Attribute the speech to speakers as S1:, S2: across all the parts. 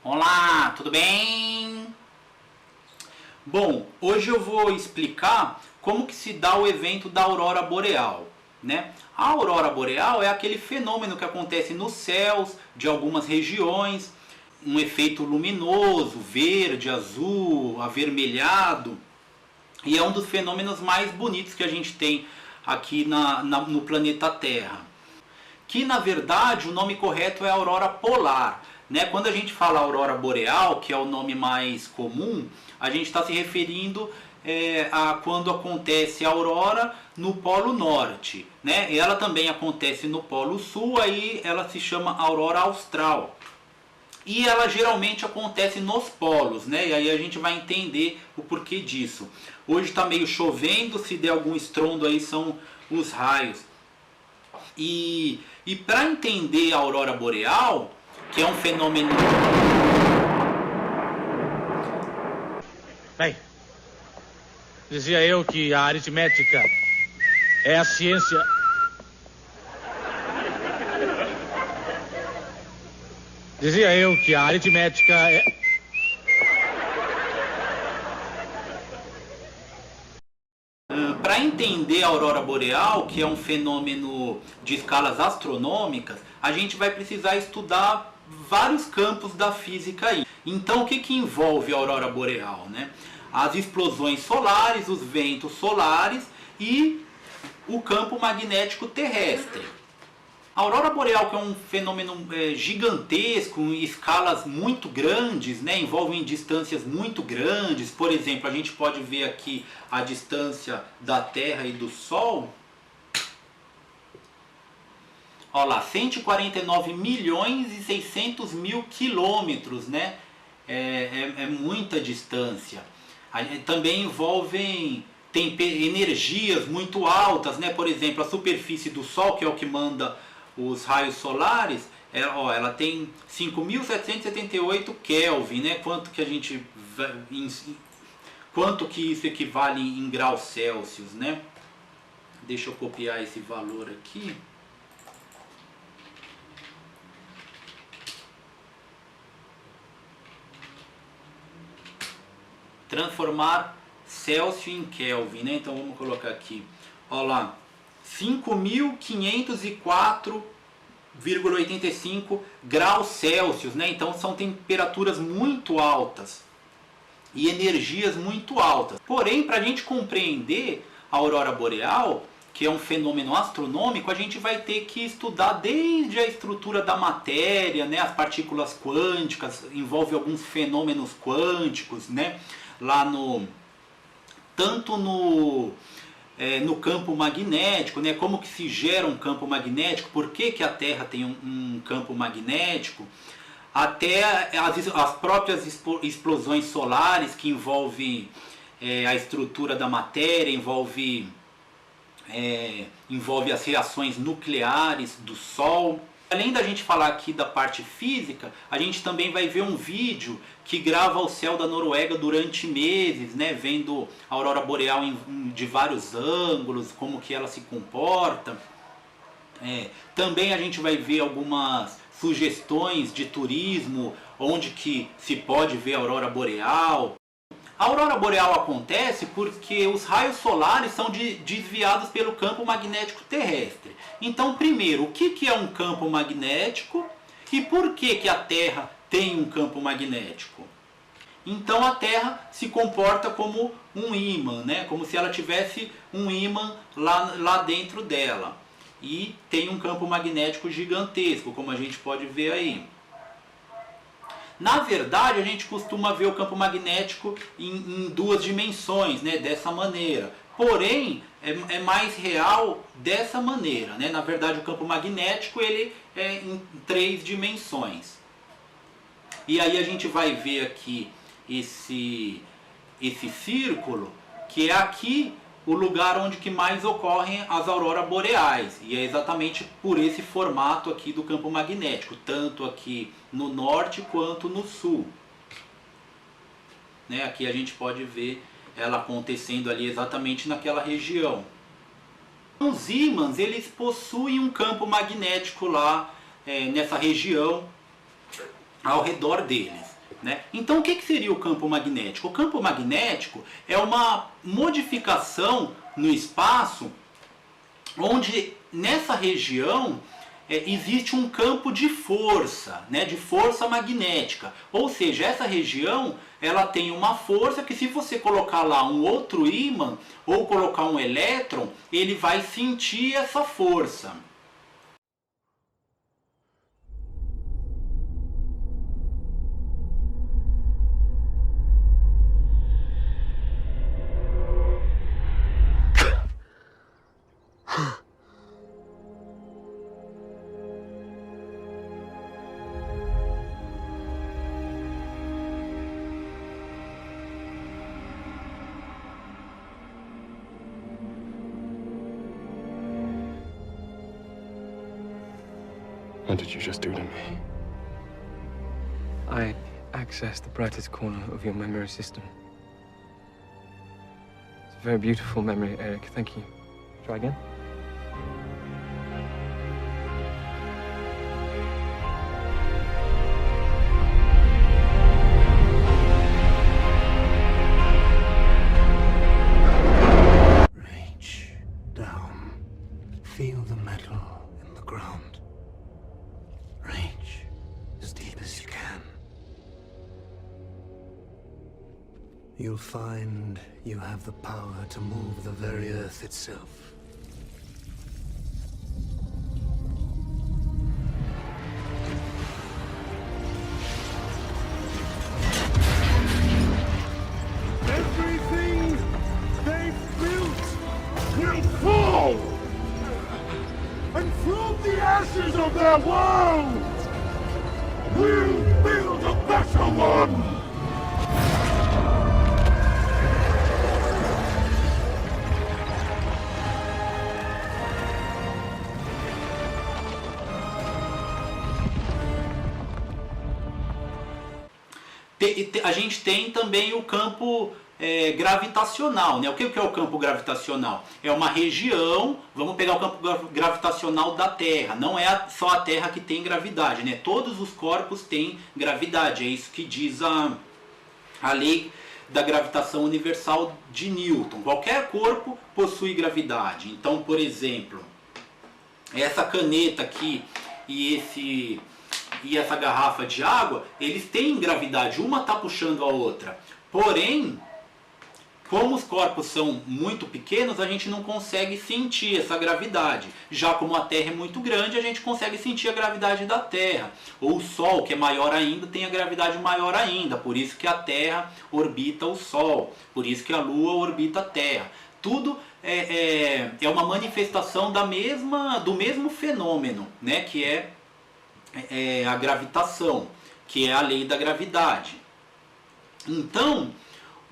S1: Olá, tudo bem? Bom, hoje eu vou explicar como que se dá o evento da aurora boreal, né? A aurora boreal é aquele fenômeno que acontece nos céus de algumas regiões, um efeito luminoso, verde, azul, avermelhado, e é um dos fenômenos mais bonitos que a gente tem aqui no planeta Terra. Que na verdade o nome correto é aurora polar. Né? Quando a gente fala aurora boreal, que é o nome mais comum, a gente está se referindo a quando acontece a aurora no Polo Norte. Né? E ela também acontece no Polo Sul, aí ela se chama aurora austral. E ela geralmente acontece nos polos, né? E aí a gente vai entender o porquê disso. Hoje está meio chovendo, se der algum estrondo aí são os raios. E para entender a aurora boreal, que é um fenômeno...
S2: Bem, dizia eu que a aritmética é a ciência... Dizia eu que a aritmética é...
S1: Para entender a aurora boreal, que é um fenômeno de escalas astronômicas, a gente vai precisar estudar vários campos da física aí. Então o que envolve a aurora boreal, né? As explosões solares, os ventos solares e o campo magnético terrestre. A aurora boreal, que é um fenômeno gigantesco, em escalas muito grandes, né? Envolvem distâncias muito grandes. Por exemplo, a gente pode ver aqui a distância da Terra e do Sol. Olha lá, 149 milhões e 600 mil quilômetros, né? É muita distância. Também envolvem energias muito altas, né? Por exemplo, a superfície do Sol, que é o que manda os raios solares, ela tem 5.778 Kelvin, né? Quanto que isso equivale em graus Celsius, né? Deixa eu copiar esse valor aqui. Transformar Celsius em Kelvin, né? Então vamos colocar aqui. Olha lá, 5.504,85 graus Celsius, né? Então são temperaturas muito altas e energias muito altas. Porém, para a gente compreender a aurora boreal, que é um fenômeno astronômico, a gente vai ter que estudar desde a estrutura da matéria, né? As partículas quânticas, envolve alguns fenômenos quânticos, né? Tanto no campo magnético, né? Como que se gera um campo magnético, por que a Terra tem um campo magnético, até as próprias explosões solares, que envolvem a estrutura da matéria, envolve as reações nucleares do Sol. Além da gente falar aqui da parte física, a gente também vai ver um vídeo que grava o céu da Noruega durante meses, né, vendo a aurora boreal de vários ângulos, como que ela se comporta. Também a gente vai ver algumas sugestões de turismo, onde que se pode ver a aurora boreal. A aurora boreal acontece porque os raios solares são desviados pelo campo magnético terrestre. Então, primeiro, o que é um campo magnético e por que a Terra tem um campo magnético? Então, a Terra se comporta como um ímã, né? Como se ela tivesse um ímã lá dentro dela. E tem um campo magnético gigantesco, como a gente pode ver aí. Na verdade, a gente costuma ver o campo magnético em duas dimensões, né, dessa maneira. Porém, é mais real dessa maneira, né? Na verdade, o campo magnético ele é em 3 dimensões. E aí a gente vai ver aqui esse círculo, que é aqui o lugar onde que mais ocorrem as auroras boreais. E é exatamente por esse formato aqui do campo magnético, tanto aqui no norte quanto no sul. Né? Aqui a gente pode ver ela acontecendo ali exatamente naquela região. Os ímãs, eles possuem um campo magnético lá nessa região ao redor deles. Né? Então o que seria o campo magnético? O campo magnético é uma modificação no espaço onde nessa região existe um campo de força, né? De força magnética. Ou seja, essa região ela tem uma força que se você colocar lá um outro ímã ou colocar um elétron, ele vai sentir essa força.
S3: What did you just do to me?
S4: I accessed the brightest corner of your memory system. It's a very beautiful memory, Eric. Thank you. Try again.
S5: Reach down. Feel the metal in the ground. Reach as deep as you can. You'll find you have the power to move the very earth itself.
S3: Everything they've built will fall! And from the ashes of their world, we'll build a better one!
S1: A gente tem também o campo gravitacional, né? O que é o campo gravitacional? É uma região, vamos pegar o campo gravitacional da Terra, não é só a Terra que tem gravidade, né? Todos os corpos têm gravidade, é isso que diz a lei da gravitação universal de Newton. Qualquer corpo possui gravidade. Então, por exemplo, essa caneta aqui e essa garrafa de água, eles têm gravidade, uma está puxando a outra. Porém, como os corpos são muito pequenos, a gente não consegue sentir essa gravidade. Já como a Terra é muito grande, a gente consegue sentir a gravidade da Terra. Ou o Sol, que é maior ainda, tem a gravidade maior ainda. Por isso que a Terra orbita o Sol. Por isso que a Lua orbita a Terra. Tudo é uma manifestação do mesmo fenômeno, né? Que é a gravitação, que é a lei da gravidade. Então,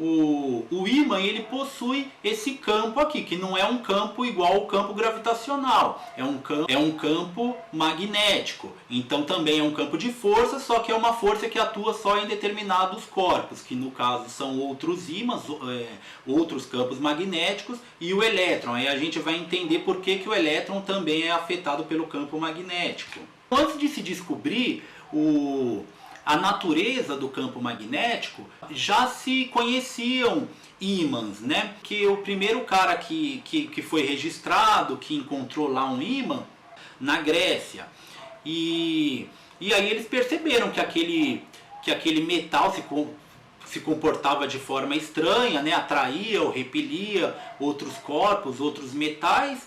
S1: o ímã ele possui esse campo aqui, que não é um campo igual ao campo gravitacional, é um campo magnético. Então também é um campo de força, só que é uma força que atua só em determinados corpos, que no caso são outros ímãs, outros campos magnéticos e o elétron. Aí a gente vai entender por que o elétron também é afetado pelo campo magnético. Antes de se descobrir a natureza do campo magnético, já se conheciam ímãs, né? Que o primeiro cara que foi registrado, que encontrou lá um ímã, na Grécia. E aí eles perceberam que aquele metal se comportava de forma estranha, né? Atraía ou repelia outros corpos, outros metais.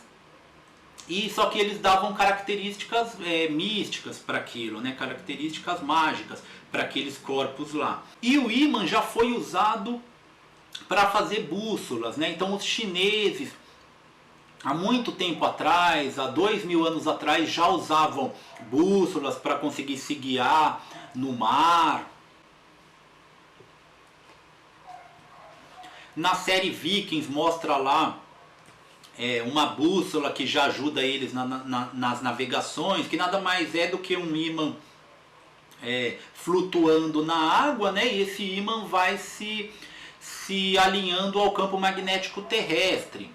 S1: E só que eles davam características místicas para aquilo, né? Características mágicas para aqueles corpos lá. E o ímã já foi usado para fazer bússolas, né? Então os chineses, há muito tempo atrás, há 2000 anos atrás, já usavam bússolas para conseguir se guiar no mar. Na série Vikings mostra lá uma bússola que já ajuda eles nas navegações, que nada mais é do que um ímã flutuando na água, né? E esse ímã vai se alinhando ao campo magnético terrestre,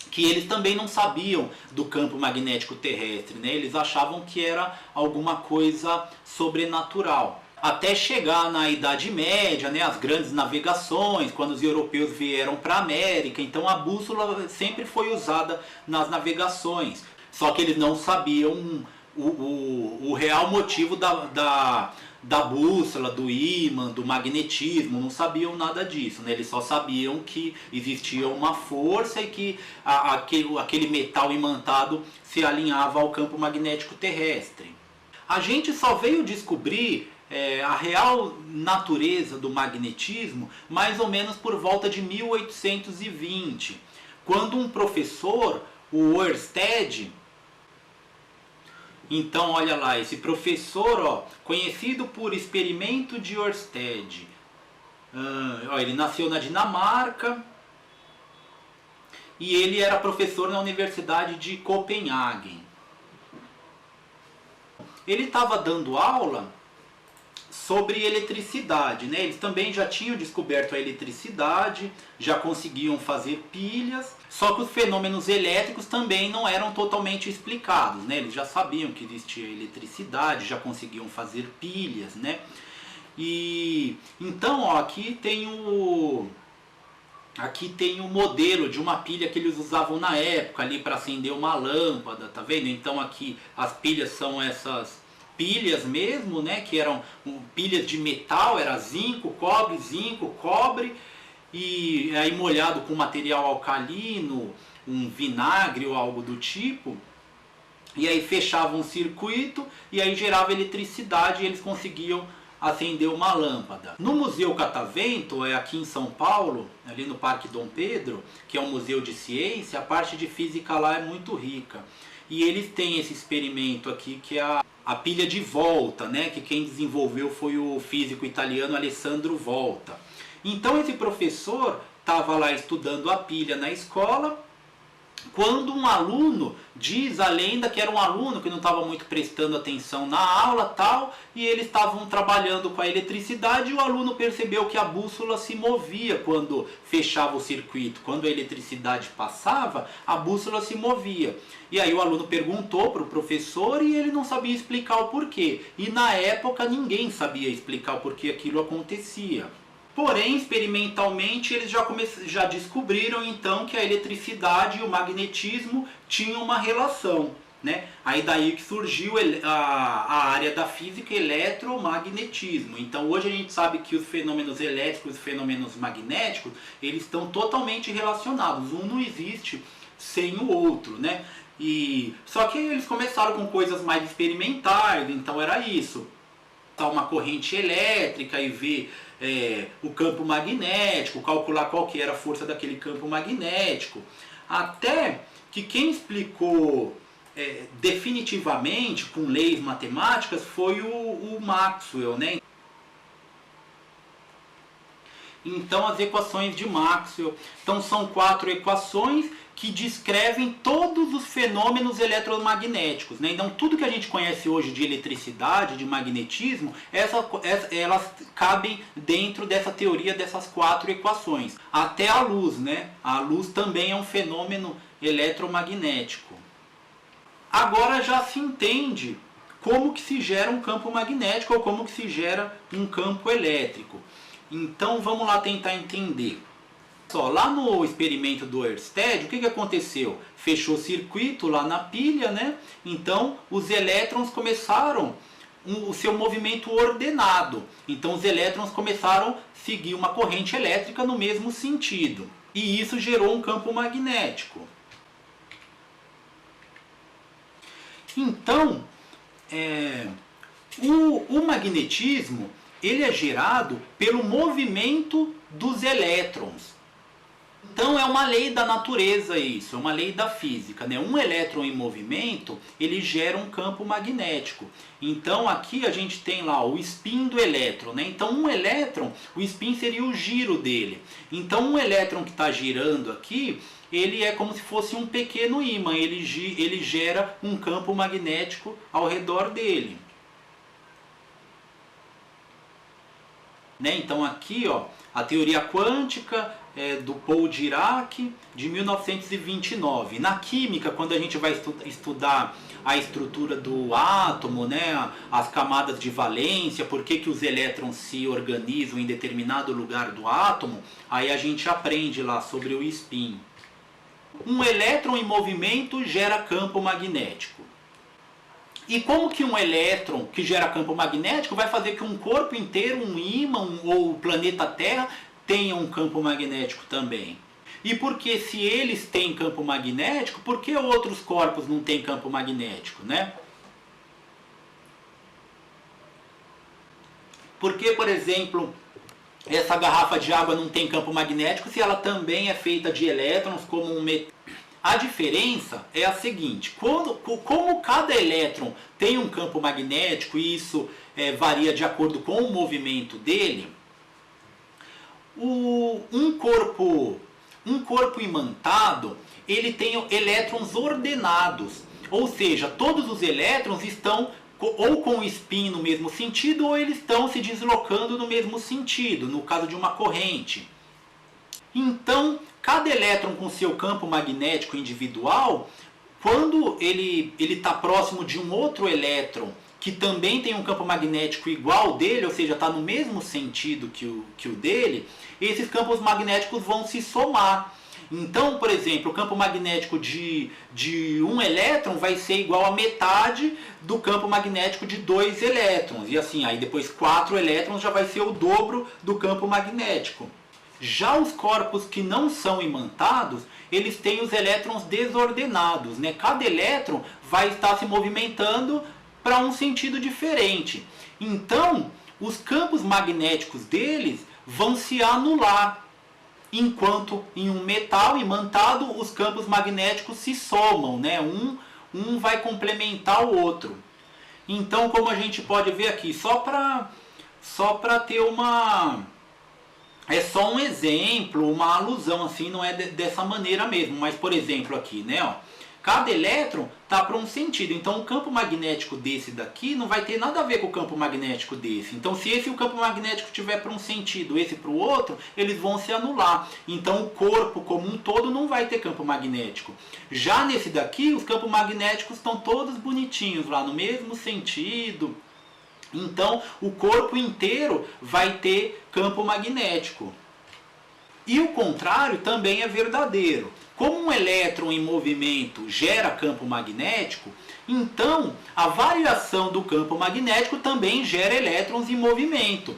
S1: que eles também não sabiam do campo magnético terrestre, né? Eles achavam que era alguma coisa sobrenatural. Até chegar na Idade Média, né, as grandes navegações, quando os europeus vieram para a América, então a bússola sempre foi usada nas navegações. Só que eles não sabiam o real motivo da bússola, do ímã, do magnetismo, não sabiam nada disso, né? Eles só sabiam que existia uma força e que aquele metal imantado se alinhava ao campo magnético terrestre. A gente só veio descobrir a real natureza do magnetismo mais ou menos por volta de 1820, quando um professor, o Ørsted, então olha lá, esse professor, conhecido por experimento de Ørsted, ele nasceu na Dinamarca e ele era professor na Universidade de Copenhague. Ele estava dando aula sobre eletricidade, né? Eles também já tinham descoberto a eletricidade, já conseguiam fazer pilhas, só que os fenômenos elétricos também não eram totalmente explicados, né? Eles já sabiam que existia eletricidade, já conseguiam fazer pilhas, né? E então, aqui tem o modelo de uma pilha que eles usavam na época ali para acender uma lâmpada, tá vendo? Então aqui as pilhas são essas pilhas mesmo, né, que eram pilhas de metal, era zinco, cobre, e aí molhado com material alcalino, um vinagre ou algo do tipo, e aí fechava um circuito e aí gerava eletricidade e eles conseguiam acender uma lâmpada. No Museu Catavento, aqui em São Paulo, ali no Parque Dom Pedro, que é um museu de ciência, a parte de física lá é muito rica. E eles têm esse experimento aqui que é a pilha de Volta, né? Que quem desenvolveu foi o físico italiano Alessandro Volta. Então esse professor estava lá estudando a pilha na escola, quando um aluno, diz a lenda que era um aluno que não estava muito prestando atenção na aula tal, e eles estavam trabalhando com a eletricidade e o aluno percebeu que a bússola se movia quando fechava o circuito. Quando a eletricidade passava, a bússola se movia. E aí o aluno perguntou para o professor e ele não sabia explicar o porquê. E na época ninguém sabia explicar o porquê aquilo acontecia. Porém, experimentalmente, eles já descobriram então que a eletricidade e o magnetismo tinham uma relação, né? Aí daí que surgiu a área da física eletromagnetismo. Então hoje a gente sabe que os fenômenos elétricos e os fenômenos magnéticos, eles estão totalmente relacionados. Um não existe sem o outro, né? Só que eles começaram com coisas mais experimentais, então era isso. Uma corrente elétrica e ver o campo magnético, calcular qual que era a força daquele campo magnético, até que quem explicou definitivamente com leis matemáticas foi o Maxwell, né? Então, as equações de Maxwell. Então, são 4 equações que descrevem todos os fenômenos eletromagnéticos, né? Então, tudo que a gente conhece hoje de eletricidade, de magnetismo, elas cabem dentro dessa teoria dessas 4 equações. Até a luz, né? A luz também é um fenômeno eletromagnético. Agora já se entende como que se gera um campo magnético ou como que se gera um campo elétrico. Então vamos lá tentar entender. Só, lá no experimento do Ørsted, o que aconteceu? Fechou circuito lá na pilha, né? Então os elétrons começaram o seu movimento ordenado. Então os elétrons começaram a seguir uma corrente elétrica no mesmo sentido. E isso gerou um campo magnético. Então, o magnetismo ele é gerado pelo movimento dos elétrons. Então é uma lei da natureza isso, é uma lei da física, né? Um elétron em movimento, ele gera um campo magnético. Então aqui a gente tem lá o spin do elétron, né? Então um elétron, o spin seria o giro dele. Então um elétron que está girando aqui, ele é como se fosse um pequeno ímã, ele gera um campo magnético ao redor dele. Né? Então aqui, ó, a teoria quântica do Paul Dirac, de 1929. Na química, quando a gente vai estudar a estrutura do átomo, né, as camadas de valência, por que os elétrons se organizam em determinado lugar do átomo, aí a gente aprende lá sobre o spin. Um elétron em movimento gera campo magnético. E como que um elétron que gera campo magnético vai fazer que um corpo inteiro, um ímã ou o planeta Terra tenha um campo magnético também? E porque se eles têm campo magnético, por que outros corpos não têm campo magnético, né? Por que, por exemplo, essa garrafa de água não tem campo magnético se ela também é feita de elétrons como um metal? A diferença é a seguinte: como cada elétron tem um campo magnético e isso varia de acordo com o movimento dele, um corpo imantado ele tem elétrons ordenados, ou seja, todos os elétrons estão ou com o spin no mesmo sentido ou eles estão se deslocando no mesmo sentido, no caso de uma corrente. Então, cada elétron com seu campo magnético individual, quando ele está próximo de um outro elétron que também tem um campo magnético igual ao dele, ou seja, está no mesmo sentido que o dele, esses campos magnéticos vão se somar. Então, por exemplo, o campo magnético de um elétron vai ser igual a metade do campo magnético de 2 elétrons. E assim, aí depois 4 elétrons já vai ser o dobro do campo magnético. Já os corpos que não são imantados, eles têm os elétrons desordenados, né? Cada elétron vai estar se movimentando para um sentido diferente. Então, os campos magnéticos deles vão se anular. Enquanto em um metal imantado, os campos magnéticos se somam, né? Um vai complementar o outro. Então, como a gente pode ver aqui, só para ter uma... É só um exemplo, uma alusão, assim, não é dessa maneira mesmo. Mas, por exemplo, aqui, né, ó, cada elétron está para um sentido. Então, o campo magnético desse daqui não vai ter nada a ver com o campo magnético desse. Então, se o campo magnético tiver para um sentido, esse para o outro, eles vão se anular. Então, o corpo como um todo não vai ter campo magnético. Já nesse daqui, os campos magnéticos estão todos bonitinhos lá, no mesmo sentido. Então, o corpo inteiro vai ter campo magnético. E o contrário também é verdadeiro. Como um elétron em movimento gera campo magnético, então a variação do campo magnético também gera elétrons em movimento.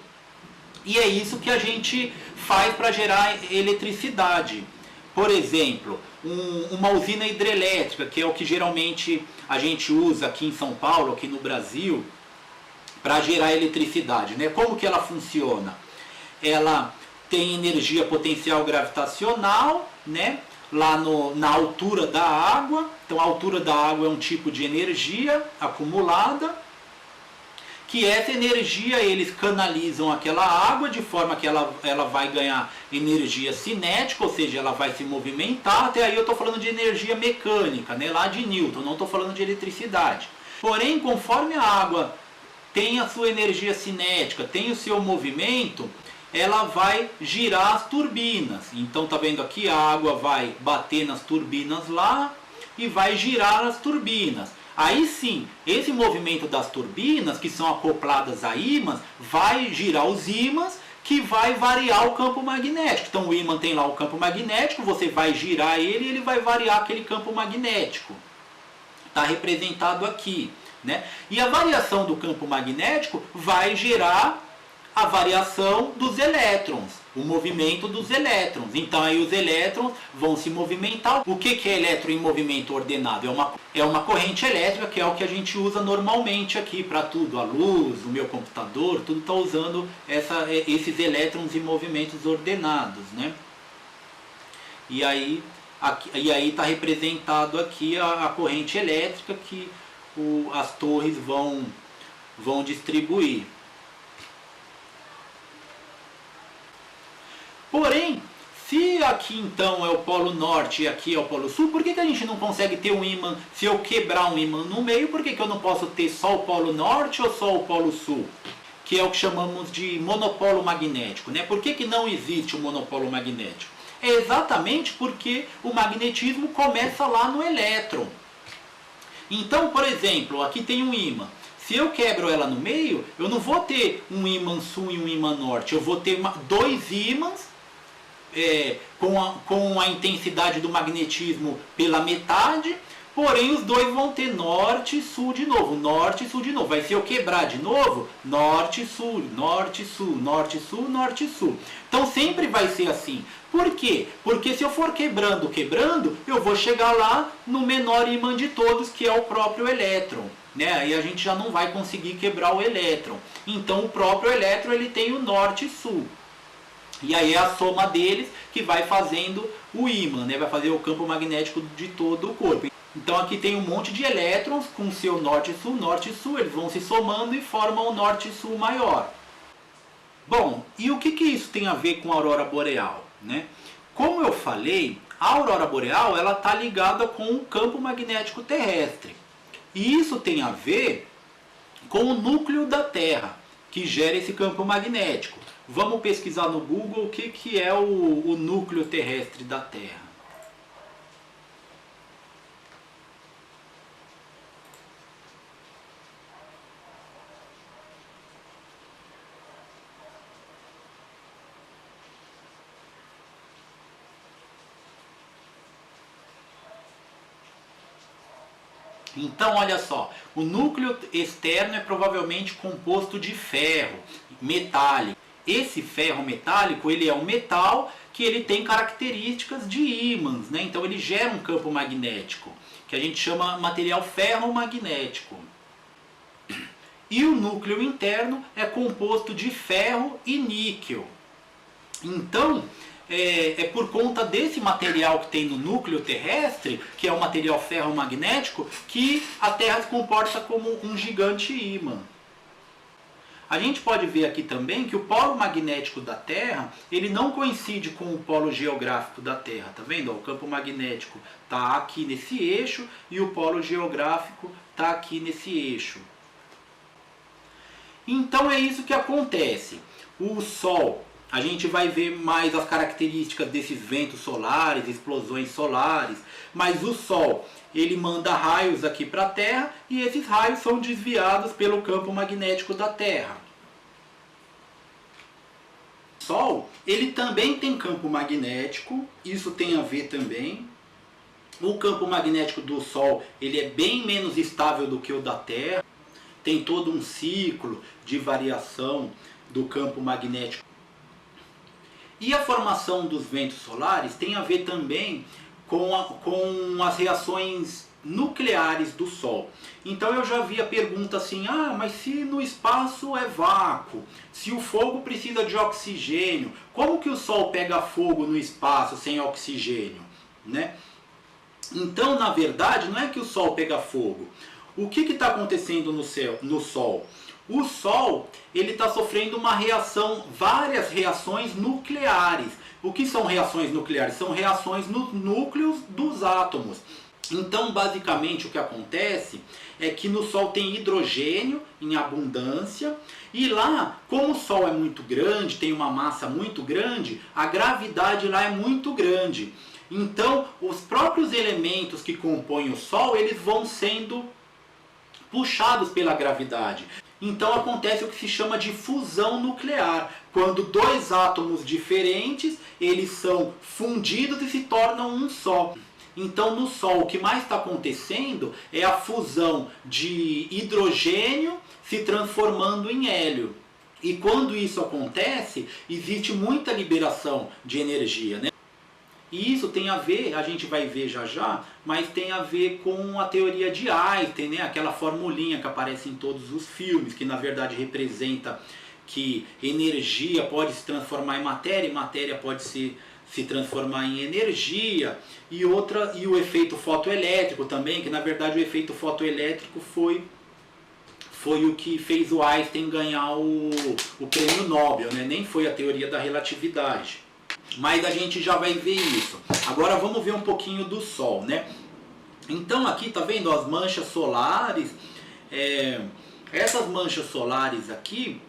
S1: E é isso que a gente faz para gerar eletricidade. Por exemplo, uma usina hidrelétrica, que é o que geralmente a gente usa aqui em São Paulo, aqui no Brasil, para gerar eletricidade, né? Como que ela funciona? Ela tem energia potencial gravitacional, né? Lá na altura da água. Então a altura da água é um tipo de energia acumulada que essa energia eles canalizam aquela água de forma que ela vai ganhar energia cinética, ou seja, ela vai se movimentar. Até aí eu estou falando de energia mecânica, né, lá de Newton, não estou falando de eletricidade. Porém, conforme a água tem a sua energia cinética, tem o seu movimento, ela vai girar as turbinas. Então tá vendo aqui, a água vai bater nas turbinas lá e vai girar as turbinas. Aí sim, esse movimento das turbinas, que são acopladas a ímãs, vai girar os ímãs, que vai variar o campo magnético. Então o ímã tem lá o campo magnético, você vai girar ele e ele vai variar aquele campo magnético. Está representado aqui, né? E a variação do campo magnético vai gerar a variação dos elétrons, o movimento dos elétrons. Então aí os elétrons vão se movimentar. O que é elétron em movimento ordenado? É uma corrente elétrica, que é o que a gente usa normalmente aqui para tudo. A luz, o meu computador, tudo está usando esses elétrons em movimentos ordenados, né? E aí está representado aqui a corrente elétrica que as torres vão distribuir. Porém, se aqui então é o polo norte e aqui é o polo sul, por que a gente não consegue ter um ímã? Se eu quebrar um ímã no meio, por que eu não posso ter só o polo norte ou só o polo sul? Que é o que chamamos de monopolo magnético, né? Por que não existe o monopolo magnético? É exatamente porque o magnetismo começa lá no elétron. Então, por exemplo, aqui tem um ímã. Se eu quebro ela no meio, eu não vou ter um ímã sul e um ímã norte. Eu vou ter dois ímãs com a intensidade do magnetismo pela metade, porém os dois vão ter norte e sul de novo, norte e sul de novo. Vai se eu quebrar de novo, norte e sul, norte e sul, norte e sul, norte e sul. Então sempre vai ser assim. Por quê? Porque se eu for quebrando, eu vou chegar lá no menor ímã de todos, que é o próprio elétron, né? Aí a gente já não vai conseguir quebrar o elétron. Então o próprio elétron ele tem o norte e sul. E aí é a soma deles que vai fazendo o ímã, né? Vai fazer o campo magnético de todo o corpo. Então aqui tem um monte de elétrons com seu norte e sul, eles vão se somando e formam o norte e sul maior. Bom, e o que isso tem a ver com a aurora boreal, né? Como eu falei, a aurora boreal ela está ligada com o campo magnético terrestre. E isso tem a ver com o núcleo da Terra, que gera esse campo magnético. Vamos pesquisar no Google o que é o núcleo terrestre da Terra. Então, olha só, o núcleo externo é provavelmente composto de ferro metálico. Esse ferro metálico, ele é um metal que ele tem características de ímãs, né? Então ele gera um campo magnético, que a gente chama material ferromagnético. E o núcleo interno é composto de ferro e níquel. Então, é por conta desse material que tem no núcleo terrestre, que é o material ferromagnético, que a Terra se comporta como um gigante ímã. A gente pode ver aqui também que o polo magnético da Terra, ele não coincide com o polo geográfico da Terra, tá vendo? O campo magnético está aqui nesse eixo e o polo geográfico está aqui nesse eixo. Então é isso que acontece. O Sol, a gente vai ver mais as características desses ventos solares, explosões solares, mas o Sol, ele manda raios aqui para a Terra e esses raios são desviados pelo campo magnético da Terra. O Sol, ele também tem campo magnético, isso tem a ver também. O campo magnético do Sol, ele é bem menos estável do que o da Terra. Tem todo um ciclo de variação do campo magnético. E a formação dos ventos solares tem a ver também com as reações nucleares do Sol. Então eu já vi a pergunta assim, mas se no espaço é vácuo, se o fogo precisa de oxigênio, como que o Sol pega fogo no espaço sem oxigênio, né? Então, na verdade, não é que o Sol pega fogo. O que está acontecendo no Sol? O Sol ele está sofrendo uma reação, várias reações nucleares. O que são reações nucleares? São reações nos núcleos dos átomos. Então, basicamente, o que acontece é que no Sol tem hidrogênio em abundância, e lá, como o Sol é muito grande, tem uma massa muito grande, a gravidade lá é muito grande. Então, os próprios elementos que compõem o Sol, eles vão sendo puxados pela gravidade. Então acontece o que se chama de fusão nuclear, quando dois átomos diferentes, eles são fundidos e se tornam um só. Então no Sol o que mais está acontecendo é a fusão de hidrogênio se transformando em hélio. E quando isso acontece, existe muita liberação de energia, né? E isso tem a ver, a gente vai ver já já, mas tem a ver com a teoria de Einstein, né? Aquela formulinha que aparece em todos os filmes, que na verdade representa que energia pode se transformar em matéria, e matéria pode se transformar em energia, e o efeito fotoelétrico também, que na verdade o efeito fotoelétrico foi o que fez o Einstein ganhar o prêmio Nobel, né? Nem foi a teoria da relatividade. Mas a gente já vai ver isso. Agora vamos ver um pouquinho do Sol, né? Então aqui, tá vendo as manchas solares? Essas manchas solares aqui,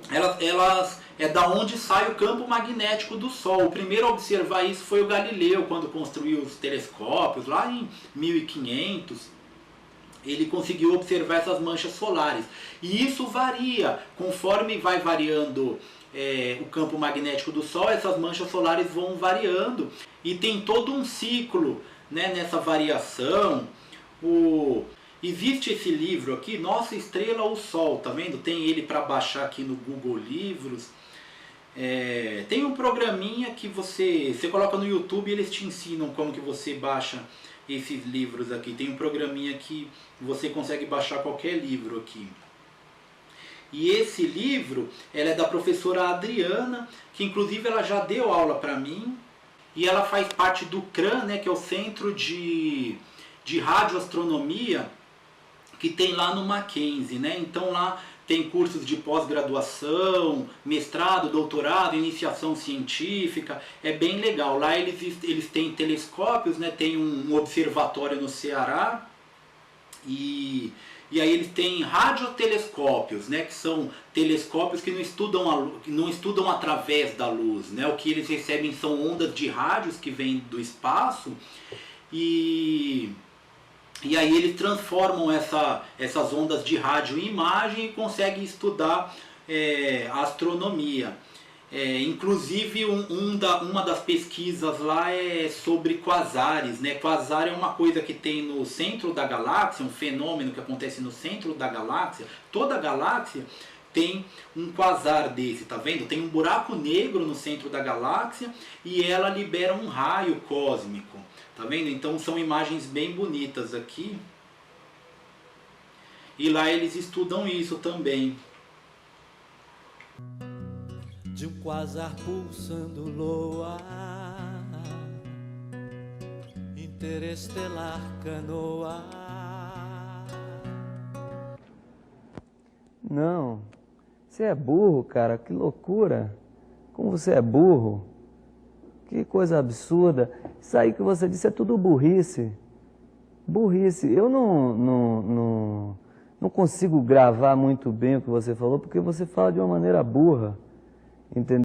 S1: elas é da onde sai o campo magnético do Sol. O primeiro a observar isso foi o Galileu, quando construiu os telescópios, lá em 1500. Ele conseguiu observar essas manchas solares. E isso varia, conforme vai variando o campo magnético do Sol, essas manchas solares vão variando. E tem todo um ciclo, né, nessa variação. Existe esse livro aqui, Nossa Estrela, o Sol, tá vendo? Tem ele para baixar aqui no Google Livros. Tem um programinha que você coloca no YouTube e eles te ensinam como que você baixa esses livros aqui. Tem um programinha que você consegue baixar qualquer livro aqui. E esse livro, ela é da professora Adriana, que inclusive ela já deu aula para mim. E ela faz parte do CRAN, né, que é o Centro de Radioastronomia, que tem lá no Mackenzie, né? Então lá tem cursos de pós-graduação, mestrado, doutorado, iniciação científica, é bem legal. Lá eles têm telescópios, né? Tem um observatório no Ceará, e aí eles têm radiotelescópios, né? Que são telescópios que não estudam através da luz, né? O que eles recebem são ondas de rádios que vêm do espaço, e aí eles transformam essas ondas de rádio em imagem e conseguem estudar a astronomia. Inclusive uma das pesquisas lá é sobre quasares, né? Quasar é uma coisa que tem no centro da galáxia, um fenômeno que acontece no centro da galáxia. Toda galáxia tem um quasar desse, tá vendo? Tem um buraco negro no centro da galáxia e ela libera um raio cósmico. Tá vendo? Então são imagens bem bonitas aqui. E lá eles estudam isso também.
S6: De um quasar pulsando luar, interestelar canoa.
S7: Não, você é burro, cara, que loucura. Como você é burro. Que coisa absurda. Isso aí que você disse é tudo burrice. Burrice. Eu não consigo gravar muito bem o que você falou, porque você fala de uma maneira burra. Entendeu?